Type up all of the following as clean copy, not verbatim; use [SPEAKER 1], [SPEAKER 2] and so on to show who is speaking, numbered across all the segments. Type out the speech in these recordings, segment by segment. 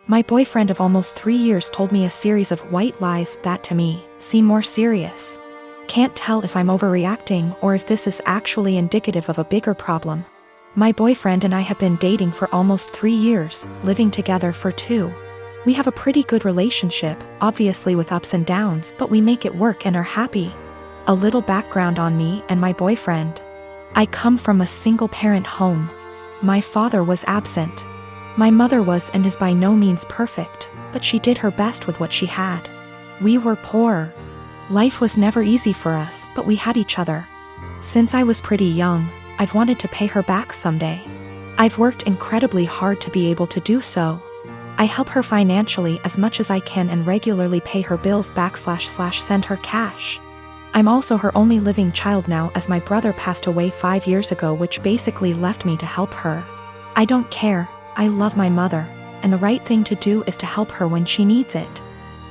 [SPEAKER 1] My boyfriend of almost 3 years told me a series of white lies that to me seem more serious. Can't tell if I'm overreacting or if this is actually indicative of a bigger problem. My boyfriend and I have been dating for almost 3 years, living together for 2. We have a pretty good relationship, obviously with ups and downs, but we make it work and are happy. A little background on me and my boyfriend. I come from a single-parent home. My father was absent. My mother was and is by no means perfect, but she did her best with what she had. We were poor. Life was never easy for us, but we had each other. Since I was pretty young, I've wanted to pay her back someday. I've worked incredibly hard to be able to do so. I help her financially as much as I can and regularly pay her bills //send her cash. I'm also her only living child now, as my brother passed away 5 years ago, which basically left me to help her. I don't care, I love my mother, and the right thing to do is to help her when she needs it.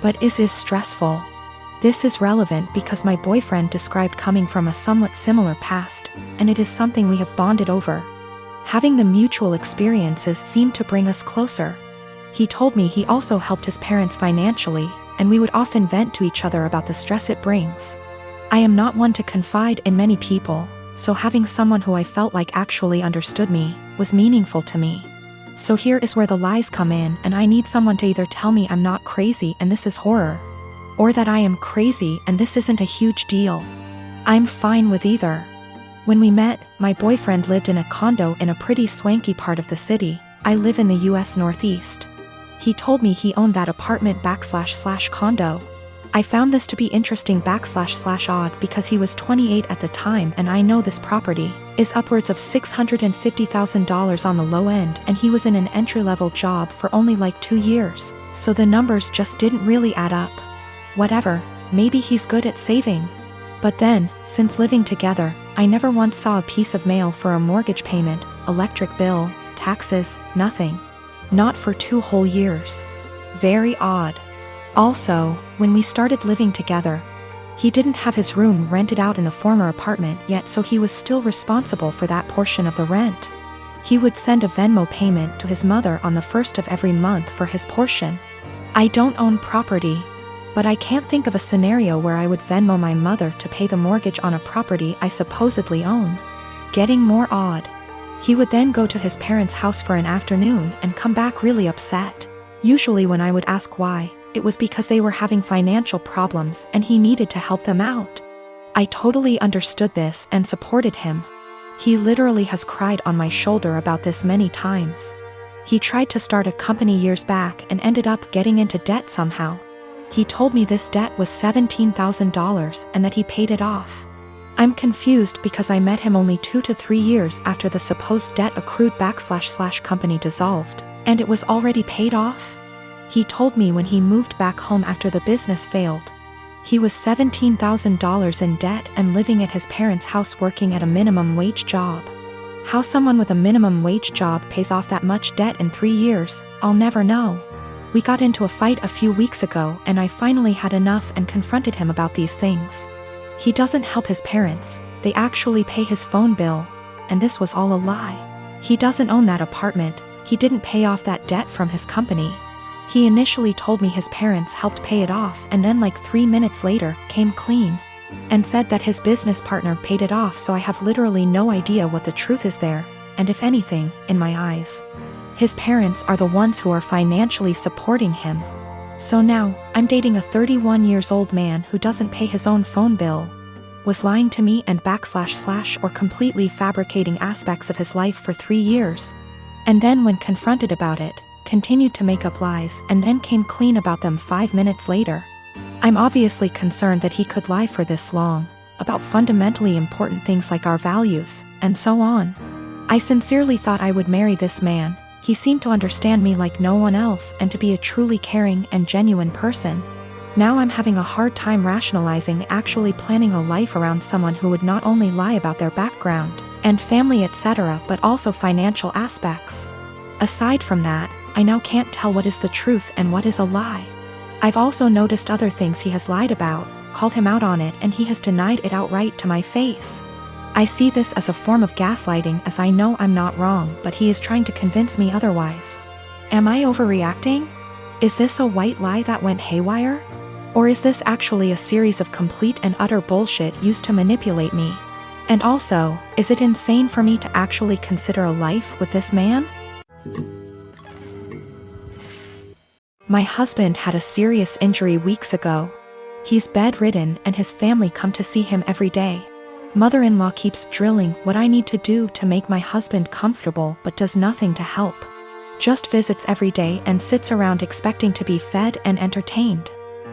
[SPEAKER 1] But is stressful. This is relevant because my boyfriend described coming from a somewhat similar past, and it is something we have bonded over. Having the mutual experiences seemed to bring us closer. He told me he also helped his parents financially, and we would often vent to each other about the stress it brings. I am not one to confide in many people, so having someone who I felt like actually understood me was meaningful to me. So here is where the lies come in, and I need someone to either tell me I'm not crazy and this is horror, or that I am crazy and this isn't a huge deal. I'm fine with either. When we met, my boyfriend lived in a condo in a pretty swanky part of the city. I live in the US Northeast. He told me he owned that apartment / condo. I found this to be interesting / odd because he was 28 at the time, and I know this property is upwards of $650,000 on the low end, and he was in an entry-level job for only like 2 years, so the numbers just didn't really add up. Whatever, maybe he's good at saving. But then, since living together, I never once saw a piece of mail for a mortgage payment, electric bill, taxes, nothing. Not for 2 whole years. Very odd. Also, when we started living together, he didn't have his room rented out in the former apartment yet, so he was still responsible for that portion of the rent. He would send a Venmo payment to his mother on the 1st of every month for his portion. I don't own property, but I can't think of a scenario where I would Venmo my mother to pay the mortgage on a property I supposedly own. Getting more odd. He would then go to his parents' house for an afternoon and come back really upset. Usually when I would ask why, it was because they were having financial problems and he needed to help them out. I totally understood this and supported him. He literally has cried on my shoulder about this many times. He tried to start a company years back and ended up getting into debt somehow. He told me this debt was $17,000 and that he paid it off. I'm confused because I met him only 2 to 3 years after the supposed debt accrued / company dissolved, and it was already paid off. He told me when he moved back home after the business failed, he was $17,000 in debt and living at his parents' house working at a minimum wage job. How someone with a minimum wage job pays off that much debt in 3 years, I'll never know. We got into a fight a few weeks ago and I finally had enough and confronted him about these things. He doesn't help his parents, they actually pay his phone bill, and this was all a lie. He doesn't own that apartment, he didn't pay off that debt from his company. He initially told me his parents helped pay it off and then like 3 minutes later, came clean. And said that his business partner paid it off, so I have literally no idea what the truth is there, and if anything, in my eyes. His parents are the ones who are financially supporting him. So now, I'm dating a 31 years old man who doesn't pay his own phone bill, was lying to me and / or completely fabricating aspects of his life for 3 years. And then when confronted about it, continued to make up lies and then came clean about them 5 minutes later. I'm obviously concerned that he could lie for this long, about fundamentally important things like our values, and so on. I sincerely thought I would marry this man. He seemed to understand me like no one else and to be a truly caring and genuine person. Now I'm having a hard time rationalizing actually planning a life around someone who would not only lie about their background and family etc., but also financial aspects. Aside from that, I now can't tell what is the truth and what is a lie. I've also noticed other things he has lied about, called him out on it, and he has denied it outright to my face. I see this as a form of gaslighting, as I know I'm not wrong, but he is trying to convince me otherwise. Am I overreacting? Is this a white lie that went haywire? Or is this actually a series of complete and utter bullshit used to manipulate me? And also, is it insane for me to actually consider a life with this man? My husband had a serious injury weeks ago. He's bedridden and his family come to see him every day. Mother-in-law keeps drilling what I need to do to make my husband comfortable but does nothing to help. Just visits every day and sits around expecting to be fed and entertained.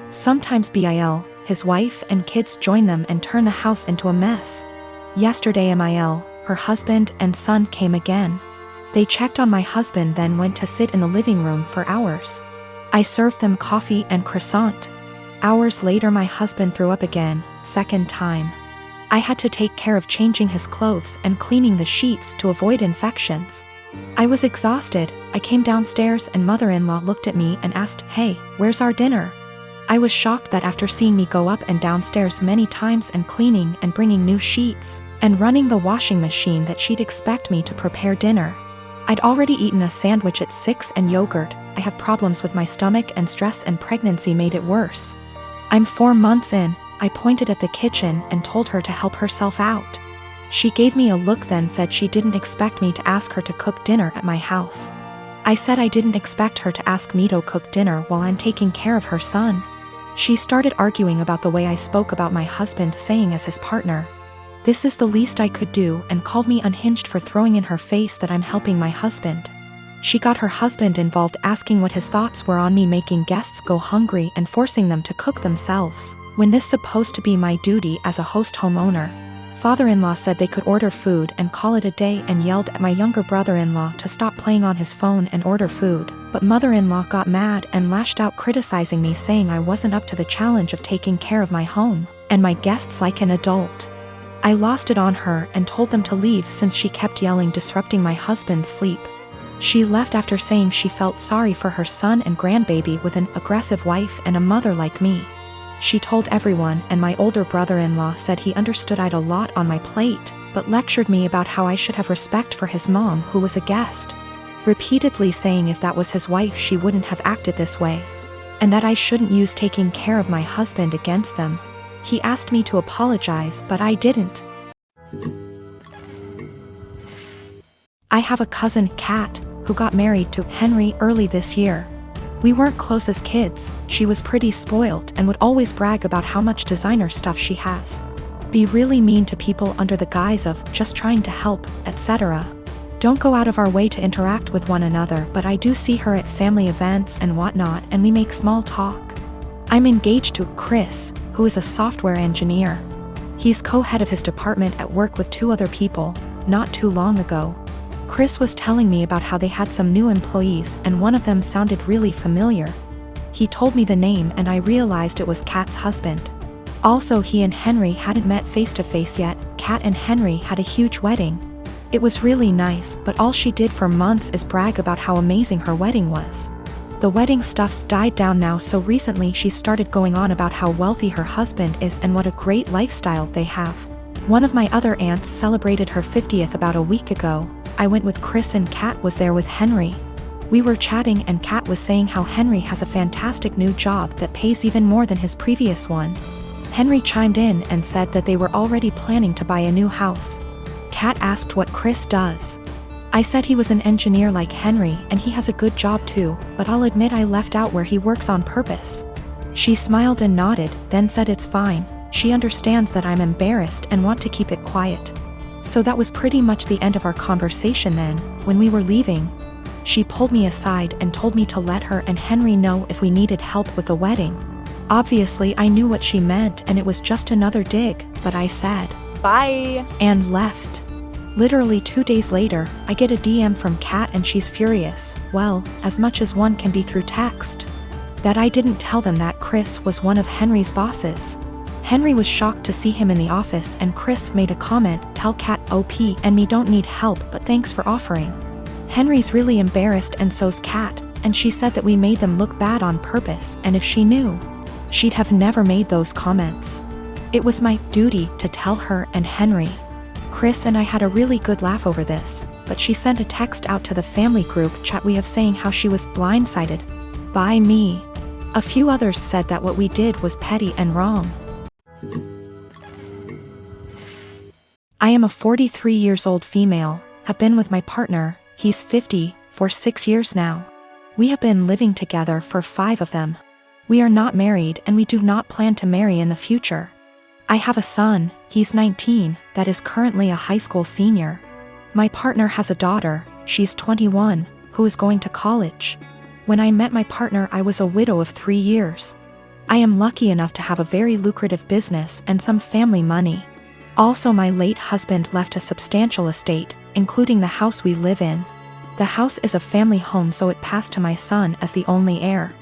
[SPEAKER 1] Sometimes Bil, his wife and kids join them and turn the house into a mess. Yesterday Mil, her husband and son came again. They checked on my husband then went to sit in the living room for hours. I served them coffee and croissant. Hours later my husband threw up again, second time. I had to take care of changing his clothes and cleaning the sheets to avoid infections. I was exhausted. I came downstairs and mother-in-law looked at me and asked, "Hey, where's our dinner?" I was shocked that after seeing me go up and downstairs many times and cleaning and bringing new sheets and running the washing machine that she'd expect me to prepare dinner. I'd already eaten a sandwich at 6 and yogurt. I have problems with my stomach and stress and pregnancy made it worse. I'm 4 months in. I pointed at the kitchen and told her to help herself out. She gave me a look then said she didn't expect me to ask her to cook dinner at my house. I said I didn't expect her to ask me to cook dinner while I'm taking care of her son. She started arguing about the way I spoke about my husband saying as his partner. This is the least I could do and called me unhinged for throwing in her face that I'm helping my husband. She got her husband involved asking what his thoughts were on me making guests go hungry and forcing them to cook themselves, when this supposed to be my duty as a host homeowner. Father-in-law said they could order food and call it a day and yelled at my younger brother-in-law to stop playing on his phone and order food, but mother-in-law got mad and lashed out criticizing me saying I wasn't up to the challenge of taking care of my home and my guests like an adult. I lost it on her and told them to leave since she kept yelling disrupting my husband's sleep. She left after saying she felt sorry for her son and grandbaby with an aggressive wife and a mother like me. She told everyone and my older brother-in-law said he understood I'd a lot on my plate, but lectured me about how I should have respect for his mom who was a guest. Repeatedly saying if that was his wife she wouldn't have acted this way. And that I shouldn't use taking care of my husband against them. He asked me to apologize but I didn't. I have a cousin, Kat, who got married to Henry early this year. We weren't close as kids. She was pretty spoiled and would always brag about how much designer stuff she has. Be really mean to people under the guise of just trying to help, etc. Don't go out of our way to interact with one another, but I do see her at family events and whatnot and we make small talk. I'm engaged to Chris, who is a software engineer. He's co-head of his department at work with 2 other people, not too long ago. Chris was telling me about how they had some new employees and one of them sounded really familiar. He told me the name and I realized it was Kat's husband. Also he and Henry hadn't met face to face yet. Kat and Henry had a huge wedding. It was really nice, but all she did for months is brag about how amazing her wedding was. The wedding stuff's died down now, so recently she started going on about how wealthy her husband is and what a great lifestyle they have. One of my other aunts celebrated her 50th about a week ago. I went with Chris and Kat was there with Henry. We were chatting and Kat was saying how Henry has a fantastic new job that pays even more than his previous one. Henry chimed in and said that they were already planning to buy a new house. Kat asked what Chris does. I said he was an engineer like Henry and he has a good job too, but I'll admit I left out where he works on purpose. She smiled and nodded, then said it's fine. She understands that I'm embarrassed and want to keep it quiet. So that was pretty much the end of our conversation then. When we were leaving, she pulled me aside and told me to let her and Henry know if we needed help with the wedding. Obviously I knew what she meant and it was just another dig, but I said, "Bye," and left. Literally 2 days later, I get a DM from Kat and she's furious, well, as much as one can be through text. That I didn't tell them that Chris was one of Henry's bosses. Henry was shocked to see him in the office and Chris made a comment, "Tell Kat OP and me don't need help but thanks for offering." Henry's really embarrassed and so's Kat, and she said that we made them look bad on purpose and if she knew, she'd have never made those comments. It was my duty to tell her and Henry. Chris and I had a really good laugh over this, but she sent a text out to the family group chat we have saying how she was blindsided. By me. A few others said that what we did was petty and wrong. I am a 43 years old female, have been with my partner, he's 50, for 6 years now. We have been living together for 5 of them. We are not married and we do not plan to marry in the future. I have a son, he's 19, that is currently a high school senior. My partner has a daughter, she's 21, who is going to college. When I met my partner, I was a widow of 3 years. I am lucky enough to have a very lucrative business and some family money. Also, my late husband left a substantial estate, including the house we live in. The house is a family home, so it passed to my son as the only heir.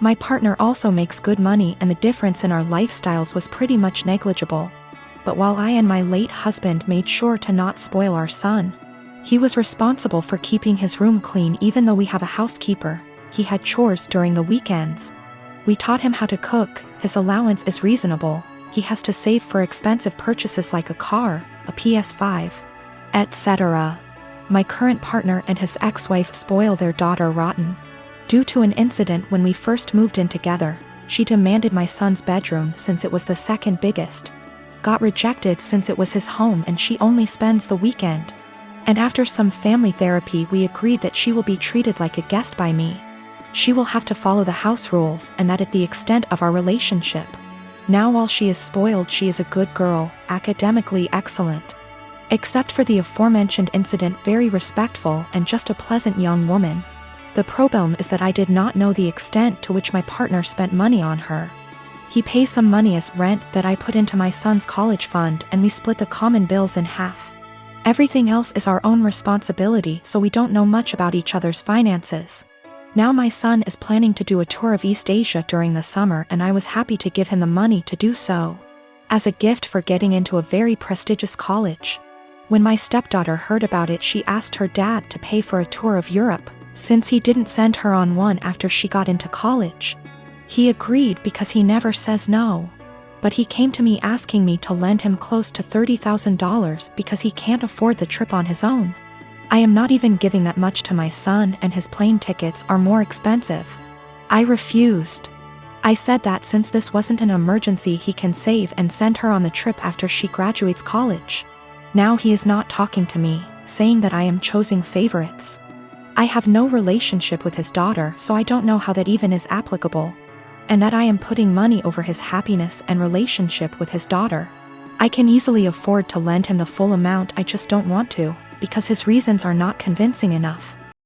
[SPEAKER 1] My partner also makes good money and the difference in our lifestyles was pretty much negligible. But while I and my late husband made sure to not spoil our son, he was responsible for keeping his room clean. Even though we have a housekeeper, he had chores during the weekends. We taught him how to cook, his allowance is reasonable, he has to save for expensive purchases like a car, a PS5, etc. My current partner and his ex-wife spoil their daughter rotten. Due to an incident when we first moved in together, she demanded my son's bedroom since it was the second biggest. Got rejected since it was his home and she only spends the weekend. And after some family therapy, we agreed that she will be treated like a guest by me. She will have to follow the house rules and that at the extent of our relationship. Now while she is spoiled, she is a good girl, academically excellent. Except for the aforementioned incident, very respectful and just a pleasant young woman. The problem is that I did not know the extent to which my partner spent money on her. He pays some money as rent that I put into my son's college fund and we split the common bills in half. Everything else is our own responsibility, so we don't know much about each other's finances. Now my son is planning to do a tour of East Asia during the summer and I was happy to give him the money to do so, as a gift for getting into a very prestigious college. When my stepdaughter heard about it, she asked her dad to pay for a tour of Europe, since he didn't send her on one after she got into college. He agreed because he never says no. But he came to me asking me to lend him close to $30,000 because he can't afford the trip on his own. I am not even giving that much to my son and his plane tickets are more expensive. I refused. I said that since this wasn't an emergency, he can save and send her on the trip after she graduates college. Now he is not talking to me, saying that I am choosing favorites. I have no relationship with his daughter, so I don't know how that even is applicable. And that I am putting money over his happiness and relationship with his daughter. I can easily afford to lend him the full amount, I just don't want to, because his reasons are not convincing enough.